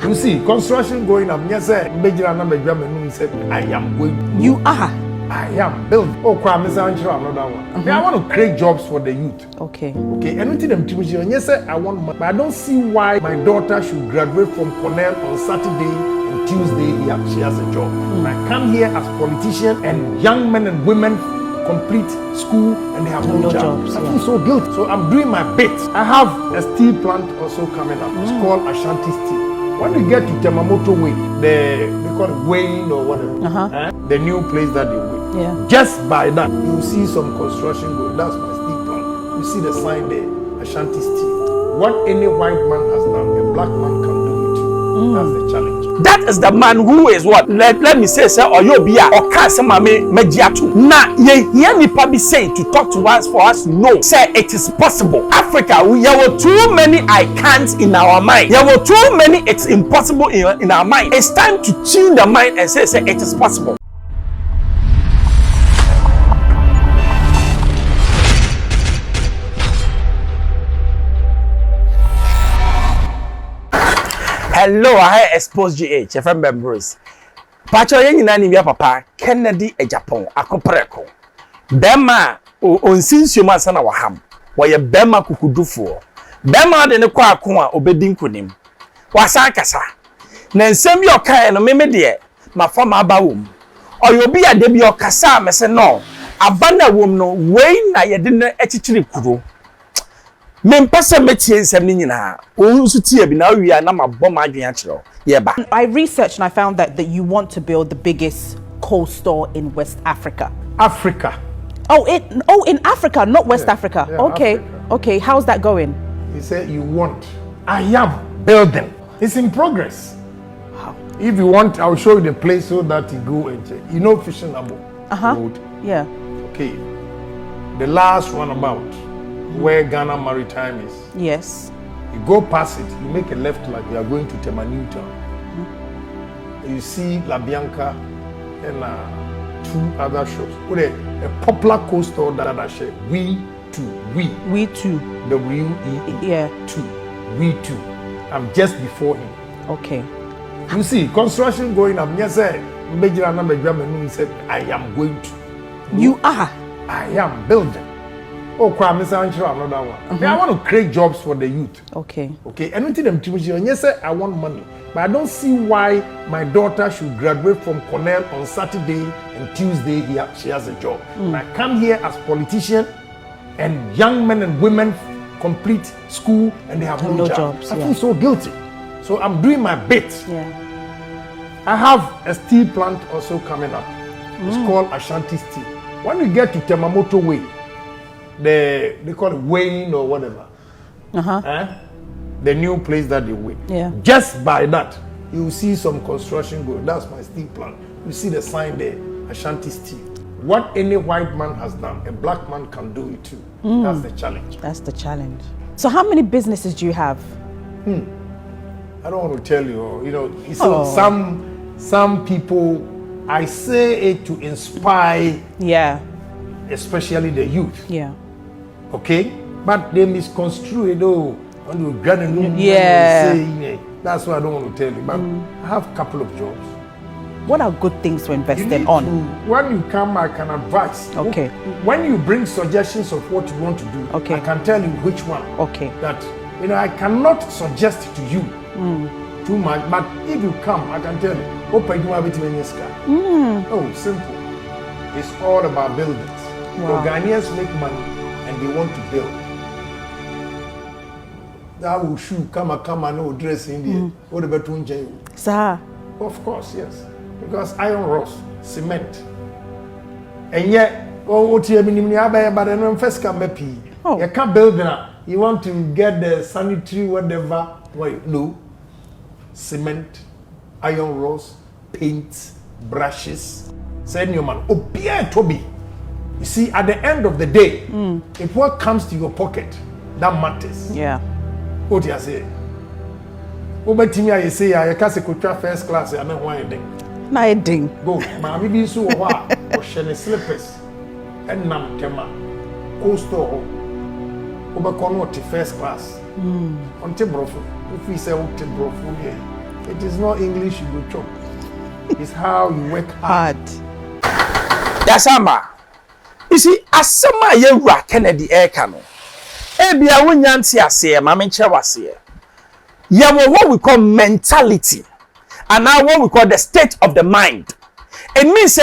You see, construction going up. Yes, sir. I am going. You are. I am built. Oh, another one. I want to create jobs for the youth. Okay. Okay. Anything them to yes, sir. I want money. But I don't see why my daughter should graduate from Cornell on Saturday and Tuesday. She has a job. And I come here as politician and young men and women complete school and they have no jobs. I feel so guilty. So I'm doing my bit. I have a steel plant also coming up. It's called Ashanti Steel. When you get to Temamoto Way, they call it weighing or whatever. The new place that they weigh. Yeah. Just by that, you see some construction going. That's my steel plant. You see the sign there, Ashanti Steel. What any white man has done, a black man can do it too. That's the challenge. That is the man who is what? Let me say, sir, or you be or can't say, Mejiatu. Now, ye hear me probably say to talk to us for us to know, say it is possible. Africa, there were too many I can't in our mind. There were too many it's impossible in our mind. It's time to tune the mind and say it is possible. Hello, I Xposed GH, FM members. Pacho yen nyina ni papa Kennedy Agyapong akopreko. Bema on sinsuo ansa na waham. Woye bema kukudufo. Bema de ne kwa ako a obedi nkonim. Wasa kasa. Na nsem bi okan no meme de mafama aba wom. Oyobi ade bi okasa mese no. Abana wom no wei na ye de ne echichiri kuro. I researched and I found that you want to build the biggest coal store in West Africa. Africa. Oh, in Africa, not West Africa. Yeah, okay, Africa. Okay. How's that going? He said you want. I am building. It's in progress. How? If you want, I'll show you the place so that you go and check. You know Fishing Road? Yeah. Okay. The last one about where Ghana Maritime is. Yes. You go past it, you make a left like you are going to Temanu Town. You see La Bianca and two other shops. With a popular coaster that I share. We too. W-E-E. Yeah. Two. We too. I'm just before him. Okay. You see, construction going up. Yes, sir. Said, I am going to. You are. I am building. Oh, another one. I want to create jobs for the youth. Okay. Okay. Anything them to yes, sir, I want money. But I don't see why my daughter should graduate from Cornell on Saturday and Tuesday she has a job. And I come here as politician and young men and women complete school and they have no jobs. I feel so guilty. So I'm doing my bit. Yeah. I have a steel plant also coming up. It's called Ashanti Steel. When you get to Temamoto Way, they call it weighing or whatever. The new place that they weigh. Yeah. Just by that, you see some construction going. That's my steel plant. You see the sign there, Ashanti Steel. What any white man has done, a black man can do it too. That's the challenge. That's the challenge. So how many businesses do you have? I don't want to tell you. You know, you see, some people, I say it to inspire. Yeah. Especially the youth. Yeah. Okay? But they misconstrue it, that's why I don't want to tell you. But I have a couple of jobs. What are good things to invest in on? When you come, I can advise. Okay. When you bring suggestions of what you want to do, okay, I can tell you which one. Okay. That, I cannot suggest to you too much. But if you come, I can tell you. Oh, simple. It's all about buildings. Wow. Ghanaians make money and they want to build. That will shoe, come and no dress in there. What about Tunjay? Sir. Of course, yes. Because iron rods, cement. And yet, what you mean, but then first come back. You can't build that. You want to get the sanitary, whatever. Wait, no. Cement, iron rods, paint, brushes. Send your man. Oh, Pierre Toby. You see, at the end of the day, if what comes to your pocket, that matters. Yeah. What do you say? Over to me, I say, I can't say first class, I don't want anything. Na ding. Go, mammy be so or shiny slippers and nam tema. Coastal over convert to first class. On Tibrofu, if we say Tibrofu here. It is not English you go chop. It's how you work hard. That's ama. You see, asema yewura Kennedy Eka no. Ebia wonyanti ase ma menche wase. Yawo what we call mentality. And now what we call the state of the mind. It means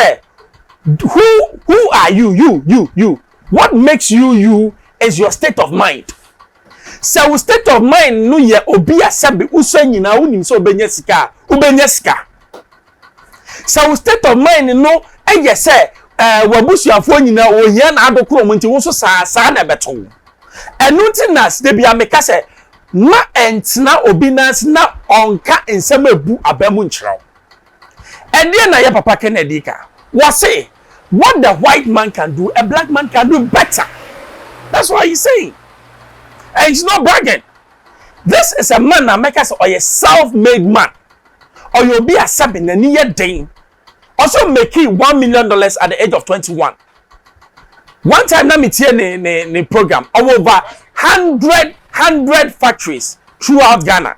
who are you? You. What makes you is your state of mind. So state of mind no ye obi asabe uso nyina unim so obenya sika. So state of mind no eye say wabusuafo nyina ohia na adokoro mo nti wo so saa na beto. Enu ntinas de bia meka say ma entina obi nas na onka ensem ebu abamu nkyerɛw. Ende na ye papa Kennedy ka. Was say what the white man can do, a black man can do better. That's what he's saying. And he's not bragging. This is a man that makes us or a self-made man. Or you'll be a sub in the near day. Also making $1 million at the age of 21. One time na meet the program over 100 factories throughout Ghana.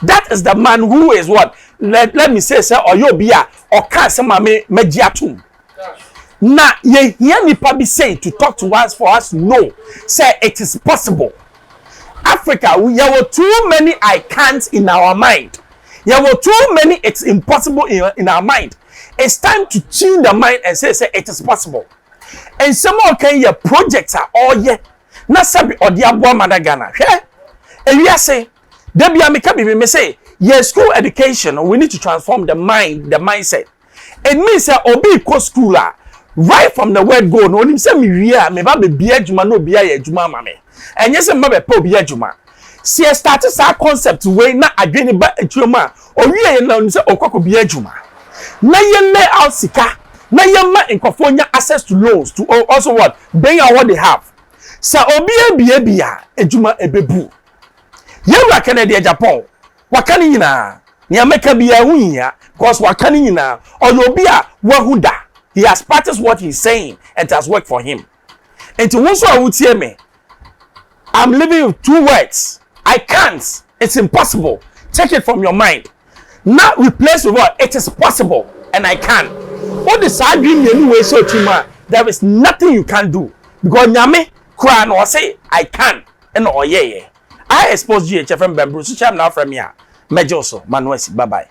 That is the man who is what? Let me say, sir, or you'll be a or can't some mediatum. Now, ye hear me probably say to talk to us for us. No, say it is possible. Africa, there were too many I can't in our mind. There were too many it's impossible in our mind. It's time to tune the mind and say it is possible. And someone can your projects are all yet. Na sabi or the abwa madagana. And we are saying, Debbie Amikabi may say, yes, school education, we need to transform the mind, the mindset. It means that obi ko schooler. Right from the word go, no him say me wia me ba be bia adwuma no bia ya adwuma ma me. Enye se me be pa obi adwuma. See start sa concept we na adwene ba adwuma. O wie na him say okoko bia adwuma. Na ye lay out sika. Na ye ma nkofo nya access to loans to also what? Bring out what they have. Sa obi bia adwuma ebebu. Ye wa Kennedy Agyapong. Wakani nyina. Ni ameka bia hu nya cause wakani nyina. Obi a wahuda. He has practiced what he's saying and it has worked for him. And to also I would hear me, I'm living with 2 words. I can't. It's impossible. Take it from your mind. Now replace with what? It is possible and I can. What is arguing anyway so chima? There is nothing you can do. Because nyame cry or say I can. And oh yeah. I expose GHFM Bamboo. So I'm now from here. Mejoso. Manuesi. Bye bye.